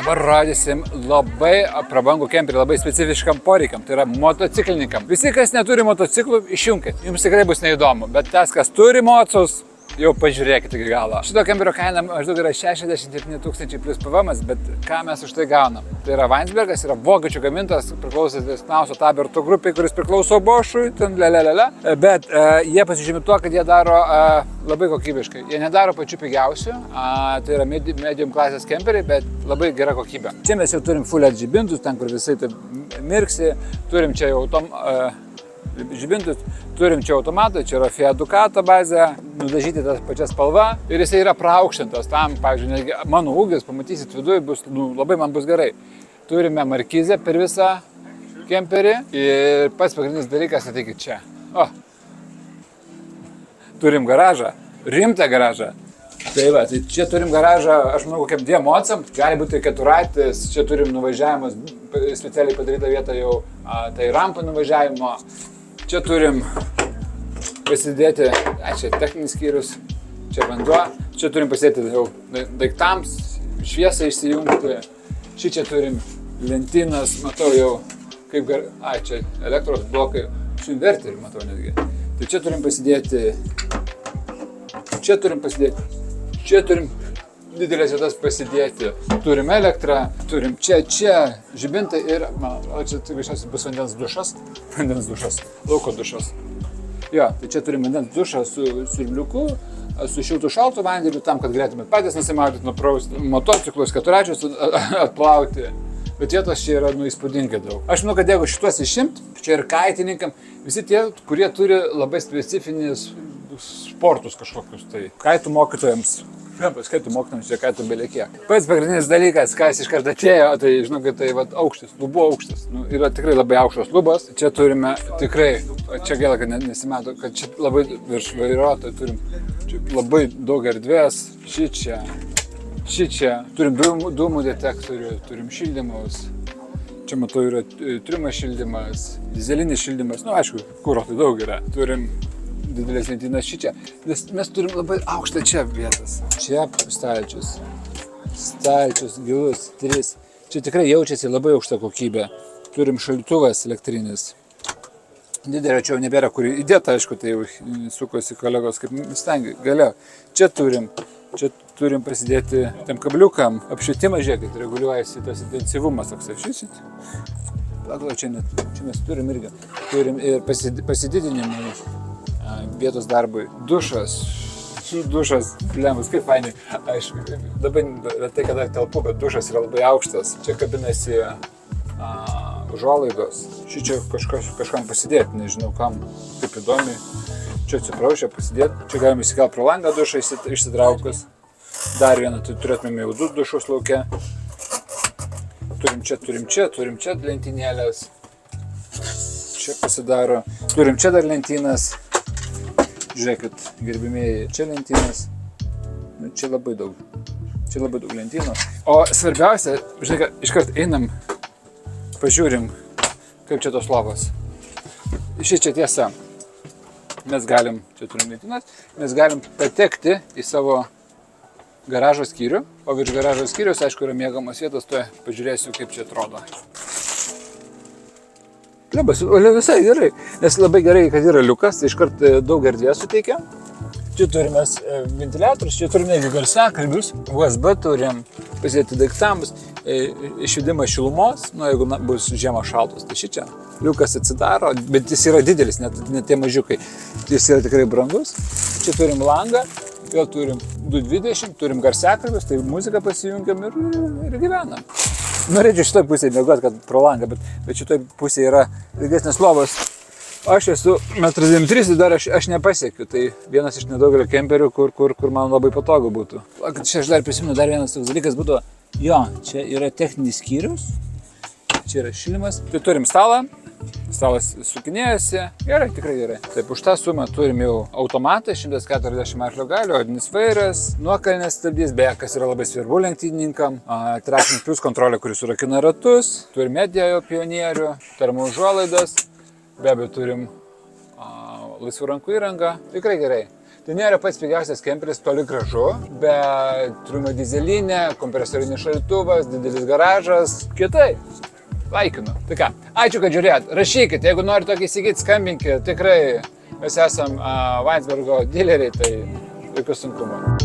Dabar rodysim labai prabangų kemperį, labai specifiškam poreikiam, tai yra motociklininkam. Visi, kas neturi motociklų, išjunkit. Jums tikrai bus neįdomu, bet tas, kas turi motocus, jau pažiūrėkite iki galo. Šito kemperio kaina maždaug yra 67 000 plus PVM, bet ką mes už tai gaunam? Tai yra Weinsbergas, yra vokiečių gamintas, priklausantis Knauso Taberto grupiai, kuris priklauso Boschui, ten lelelele. Bet jie pasižymi tuo, kad jie daro labai kokybiškai. Jie nedaro pačių pigiausių, tai yra medium klasės kemperiai, bet labai gera kokybė. Čia mes jau turim full LED žibintus, ten kur visai taip mirksi, turim čia jau žibintus, turim čia automatą, čia yra Fiat Ducato bazė, nudažyti tas pačias spalva ir jisai yra praaukštintas tam, pavyzdžiui, netgi mano ūgis, pamatysit viduje, labai man bus gerai. Turime markizę per visą kemperį ir pats pagrindinis dalykas, ateikit čia. Turim garažą, rimtą garažą. Tai va, tai čia turim garažą, aš manau, kaip dviem mocam, gali būti keturratis, čia turim nuvažiavimas, specialiai padaryta vieta jau, tai rampa nuvažiavimo. Čia turim pasidėti, čia techninis skyrius, čia vanduo, čia turim pasidėti jau daiktams, šviesą išsijungti, čia turim lentynas, matau jau, kaip čia elektros blokai, su inverteriu matau netgi. Tai čia turim pasidėti, čia turim didelės vietas pasidėti, turim elektrą, turim čia žibintai ir, čia greičiausiai bus vandens dušas, lauko dušas. Jo, tai čia turim vandens dušą su siurbliuku, su šiltu šaltu vandeniu, tam, kad galėtumėt patys nusimaudyti, nuprausti motociklus, keturračius atplauti. Bet vietos čia yra įspūdingai daug. Aš manau, kad jeigu šituos išimt, čia ir kaitininkam, visi tie, kurie turi labai specifinis sportus kažkokius, tai kaitų mokytojams, čia kaitų belekiek. Pats pagrindinis dalykas, kas iš karto atėjo, tai žinau, kad tai aukštis, lubų aukštis. Yra tikrai labai aukštos lubos. Čia turime tikrai, čia gaila, kad nesimato, kad čia labai virš vairuotojų turim čia labai daug erdvės. Šičia, turim dūmų detektorių, turim šildymus. Čia matau yra trimas šildymas, dizelinis šildymas, aišku, kuro tai daug yra. Turim didelės lentynas šičia, nes mes turim labai aukštą čia vietas. Čia stalčius, gilus, 3. Čia tikrai jaučiasi labai aukšta kokybė. Turim šaldytuvas elektrinis. Didelio čia jau nebėra, kur įdėta, aišku, tai jau sukosi kolegos, kaip stengiai, galėjo. Čia turim pasidėti tam kabliukam apšvietimą, žiūrėkit, reguliuojasi tas intensyvumas toks apšviesit. Čia mes turim irgi. Turim ir pasididinimą vietos darbui. Dušas, blemus, kaip fainai. Aišku, dabar retai kada telpu, bet dušas yra labai aukštas. Čia kabinasi užuolaidos. Čia kažkam pasidėti, nežinau kam, kaip įdomiai. Čia atsiprašau, pasidėti. Čia galime įsikelt pro langą dušą išsitraukus. Dar vieną, tai turėtume jau 2 dušus lauke. Turim čia lentynėlės. Čia pasidaro. Turim čia dar lentynas. Žiūrėkit, gerbimieji, čia lentynas. Čia labai daug lentynų. O svarbiausia, žiūrėkit, iškart einam, pažiūrim, kaip čia tos lovos. Čia tiesa. Mes galim, čia turim lentynas, mes galim patekti į savo garažo skyrių, o virš garažo skyrius, aišku, yra mėgamos vietos, tuoj pažiūrėsiu, kaip čia atrodo. Visai gerai, nes labai gerai, kad yra liukas, tai iškart daug erdvės suteikia. Čia turime ventiliatorius, čia turime garsiakalbius, USB turim, pasidėti daiktams, išvedimą šilumos, jeigu bus žiema šaltos, tai šičia. Liukas atsidaro, bet jis yra didelis, net tie mažiukai, jis yra tikrai brangus. Čia turim langą, vėl turim 220, turim garsiakalbius, tai muziką pasijungiam ir gyvenam. Norėčiau šitoj pusėje mėgoti, kad pro langą, bet šitoj pusėje yra ilgesnės lovos. Aš esu 1,93 m, dar aš nepasiekiu, tai vienas iš nedaugelio kemperių, kur man labai patogu būtų. Čia aš dar prisimenu, dar vienas toks dalykas būtų, čia yra techninis skyrius, čia yra šildymas, tai turim stalą, stalas sukinėjasi, gerai, tikrai gerai. Taip, už tą sumą turim jau automatą, 140 arklio galių, odinis vairas, nuokalnės stabdys, beje, kas yra labai svarbu lenktynininkam, traction plus kontrolė, kuris surakina ratus, turim medijo pionierių, termo užuolaidas, be abejo turim laisvų rankų įrangą, tikrai gerai. Tai nėra pats pigiausias kemperis, toli gražu, bet turime dizelinę, kompresorinis šaldytuvas, didelis garažas, kietai. Laikinu. Tai ką, ačiū, kad žiūrėjot. Rašykit, jeigu nori tokį įsigyti, skambinkit. Tikrai mes esam Weinsbergo dileriai, tai jokių sunkumų.